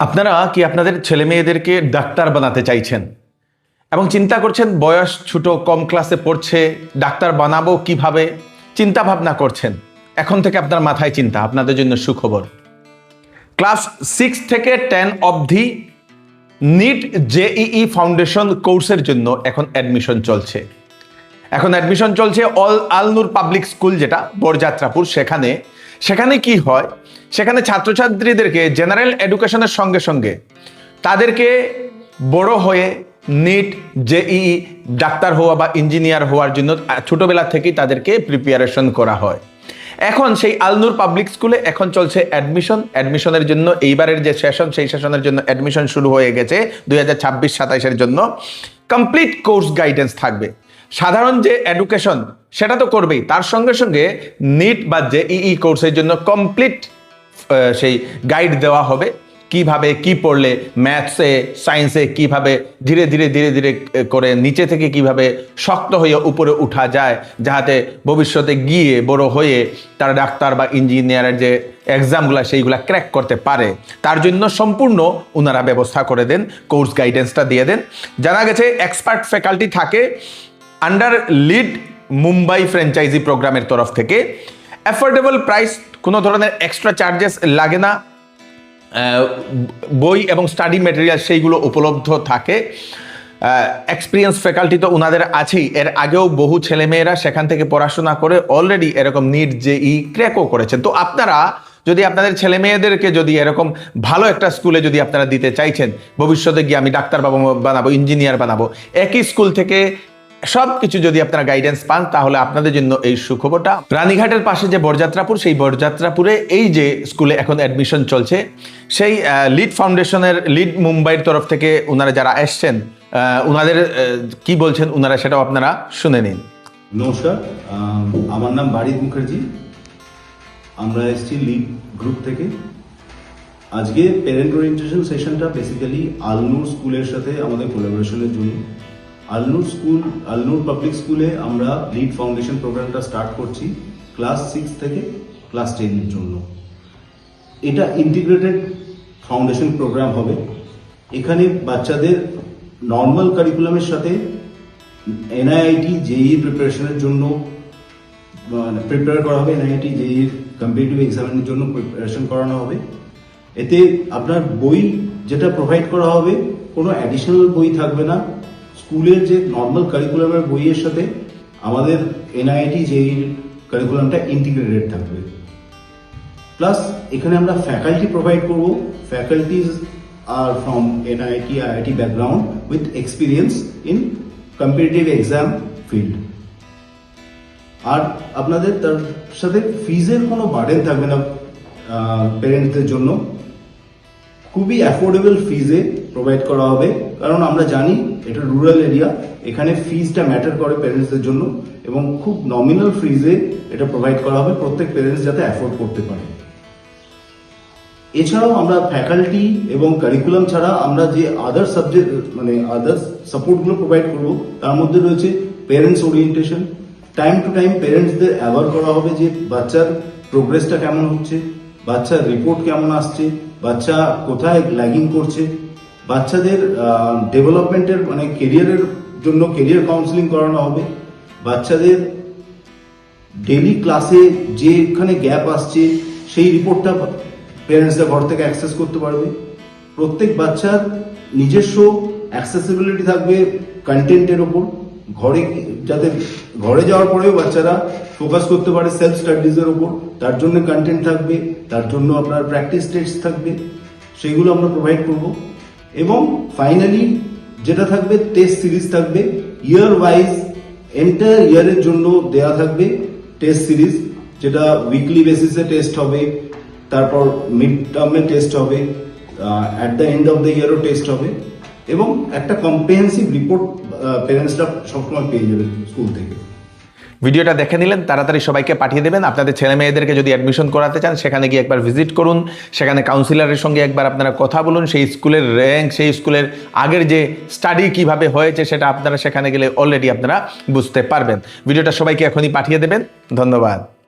আপনারা কি আপনাদের ছেলে মেয়েদেরকে ডাক্তার বানাতে চাইছেন এবং চিন্তা করছেন বয়স ছোট কম ক্লাসে পড়ছে, ডাক্তার বানাবো কিভাবে চিন্তা ভাবনা করছেন? এখন থেকে আপনার মাথায় চিন্তা, আপনাদের জন্য সুখবর। ক্লাস 6 থেকে 10 অবধি নিট জেইই ফাউন্ডেশন কোর্সের জন্য এখন অ্যাডমিশন চলছে। আল-নূর পাবলিক স্কুল, যেটা বরযাত্রাপুর, সেখানে কি হয়, সেখানে ছাত্রছাত্রীদেরকে জেনারেল এডুকেশনের সঙ্গে সঙ্গে তাদেরকে বড় হয়ে নিট জেইই ডাক্তার হওয়া বা ইঞ্জিনিয়ার হওয়ার জন্য ছোটবেলা থেকেই তাদেরকে প্রিপারেশন করা হয়। এখন সেই আল-নূর পাবলিক স্কুলে এখন চলছে অ্যাডমিশনের জন্য এইবারের যে সেশন, সেই সেশনের জন্য অ্যাডমিশন শুরু হয়ে গেছে 2026-27-এর জন্য। কমপ্লিট কোর্স গাইডেন্স থাকবে। সাধারণ যে এডুকেশন সেটা তো করবেই, তার সঙ্গে সঙ্গে নিট বা জেইই কোর্সের জন্য কমপ্লিট সেই গাইড দেওয়া হবে। কিভাবে কি পড়লে ম্যাথসে সায়েন্সে কিভাবে ধীরে ধীরে করে নিচে থেকে কিভাবে শক্ত হয়ে উপরে উঠা যায়, যাতে ভবিষ্যতে গিয়ে বড় হয়ে তারা ডাক্তার বা ইঞ্জিনিয়ারের যে এক্সামগুলো সেইগুলো ক্র্যাক করতে পারে, তার জন্য সম্পূর্ণ ওনারা ব্যবস্থা করে দেন, কোর্স গাইডেন্সটা দিয়ে দেন। জানা গেছে এক্সপার্ট ফ্যাকাল্টি থাকে আন্ডার লিড মুম্বাই ফ্র্যাঞ্চাইজি প্রোগ্রামের তরফ থেকে। অ্যাফোর্ডেবল প্রাইস, কোনো ধরনের এক্সট্রা চার্জেস লাগে না। বই এবং স্টাডি মেটেরিয়াল সেইগুলো উপলব্ধ থাকে। এক্সপিরিয়েন্স ফ্যাকাল্টি তো ওনাদের আছেই, এর আগেও বহু ছেলেমেয়েরা সেখান থেকে পড়াশোনা করে অলরেডি এরকম নিট জেইই ক্র্যাকও করেছেন। তো আপনারা যদি আপনাদের ছেলে মেয়েদেরকে যদি এরকম ভালো একটা স্কুলে যদি আপনারা দিতে চাইছেন, ভবিষ্যতে গিয়ে আমি ডাক্তার বানাবো, ইঞ্জিনিয়ার বানাবো, একই স্কুল থেকে সব কিছু যদি আপনারা গাইডেন্স পান, তাহলে আপনাদের জন্য এই সুখবরটা। রানীঘাটের পাশে যে বরযাত্রাপুর, সেই বরযাত্রাপুরে এই যে স্কুলে এখন অ্যাডমিশন চলছে, সেই লিড ফাউন্ডেশনের লিড মুম্বাইয়ের তরফ থেকে ওনারা যারা এসছেন, ওনাদের কি বলছেন ওনারা সেটাও আপনারা শুনে নিন। নমস্কার, আমার নাম বারিদ মুখার্জি। আমরা এসছি লিড গ্রুপ থেকে। আজকে প্যারেন্ট ওরিয়েন্টেশন সেশনটা বেসিক্যালি আল-নূর স্কুলের সাথে আমাদের কোলাবোরেশনের জন্য। আল-নূর পাবলিক স্কুলে আমরা লিড ফাউন্ডেশন প্রোগ্রামটা স্টার্ট করছি ক্লাস 6 থেকে ক্লাস 10 এর জন্য। এটা ইন্টিগ্রেটেড ফাউন্ডেশন প্রোগ্রাম হবে। এখানে বাচ্চাদের নর্মাল কারিকুলামের সাথে এনআইআইটি জেইই প্রিপারেশনের জন্য প্রিপেয়ার করা হবে, এনআইআইটি জেইই কম্পিটিটিভ এক্সামের জন্য প্রিপারেশন করানো হবে। এতে আপনার বই যেটা প্রোভাইড করা হবে, কোনো অ্যাডিশনাল বই থাকবে না। স্কুলের যে নর্মাল কারিকুলামের বইয়ের সাথে আমাদের এনআইআইটি জেইই কারিকুলামটা ইন্টিগ্রেটেড থাকবে। প্লাস এখানে আমরা ফ্যাকাল্টি প্রোভাইড করব। Faculties are from NIIT IIT background with experience in competitive exam field. আর আপনাদের তার সাথে ফিজের কোনো বার্ডেন থাকবে না প্যারেন্টসদের জন্য। খুবই অ্যাফোর্ডেবল ফিজে প্রোভাইড করা হবে, কারণ আমরা জানি এটা রুরাল এরিয়া, এখানে ফিজটা ম্যাটার করে প্যারেন্টসদের জন্য, এবং খুব নমিনাল ফিজে এটা প্রোভাইড করা হবে প্রত্যেক প্যারেন্টস যাতে অ্যাফোর্ড করতে পারে। এছাড়াও আমরা ফ্যাকাল্টি এবং কারিকুলাম ছাড়া আমরা যে আদার সাবজেক্ট আদার সাপোর্টগুলো প্রোভাইড করবো, তার মধ্যে রয়েছে parents orientation. Time to time প্যারেন্টসদের অ্যাওয়ার করা হবে যে বাচ্চার প্রোগ্রেসটা কেমন হচ্ছে, বাচ্চার রিপোর্ট কেমন আসছে, বাচ্চা কোথায় ল্যাগিং করছে। বাচ্চাদের ডেভেলপমেন্টের কেরিয়ারের জন্য কেরিয়ার কাউন্সিলিং করানো হবে। বাচ্চাদের ডেইলি ক্লাসে যেখানে গ্যাপ আসছে সেই রিপোর্টটা প্যারেন্টসরা ঘর থেকে অ্যাক্সেস করতে পারবে। প্রত্যেক বাচ্চার নিজস্ব অ্যাক্সেসিবিলিটি থাকবে কন্টেন্টের ওপর, যাতে ঘরে যাওয়ার পরেও বাচ্চারা ফোকাস করতে পারে সেলফ স্টাডিজের ওপর, তার জন্য কন্টেন্ট থাকবে, তার জন্য আপনার প্র্যাকটিস টেস্ট থাকবে, সেগুলো আমরা প্রোভাইড করব। এবং ফাইনালি যেটা থাকবে, টেস্ট সিরিজ থাকবে ইয়ার ওয়াইজ, এন্টায়ার ইয়ারের জন্য দেওয়া থাকবে টেস্ট সিরিজ, যেটা উইকলি বেসিসে টেস্ট হবে, তারপর মিড টার্মে টেস্ট হবে, at the end of the ইয়ারও টেস্ট হবে, এবং একটা কম্প্রিহেন্সিভ রিপোর্ট প্যারেন্টসরা সবসময় পেয়ে যাবেন স্কুল থেকে। ভিডিওটা দেখে নিলেন, তাড়াতাড়ি সবাইকে পাঠিয়ে দেবেন। আপনাদের ছেলে মেয়েদেরকে যদি অ্যাডমিশন করাতে চান, সেখানে গিয়ে একবার ভিজিট করুন, সেখানে কাউন্সিলরের সঙ্গে একবার আপনারা কথা বলুন। সেই স্কুলের র্যাঙ্ক, সেই স্কুলের আগের যে স্টাডি কিভাবে হয়েছে, সেটা আপনারা সেখানে গেলে অলরেডি আপনারা বুঝতে পারবেন। ভিডিওটা সবাইকে এখনই পাঠিয়ে দেবেন। ধন্যবাদ।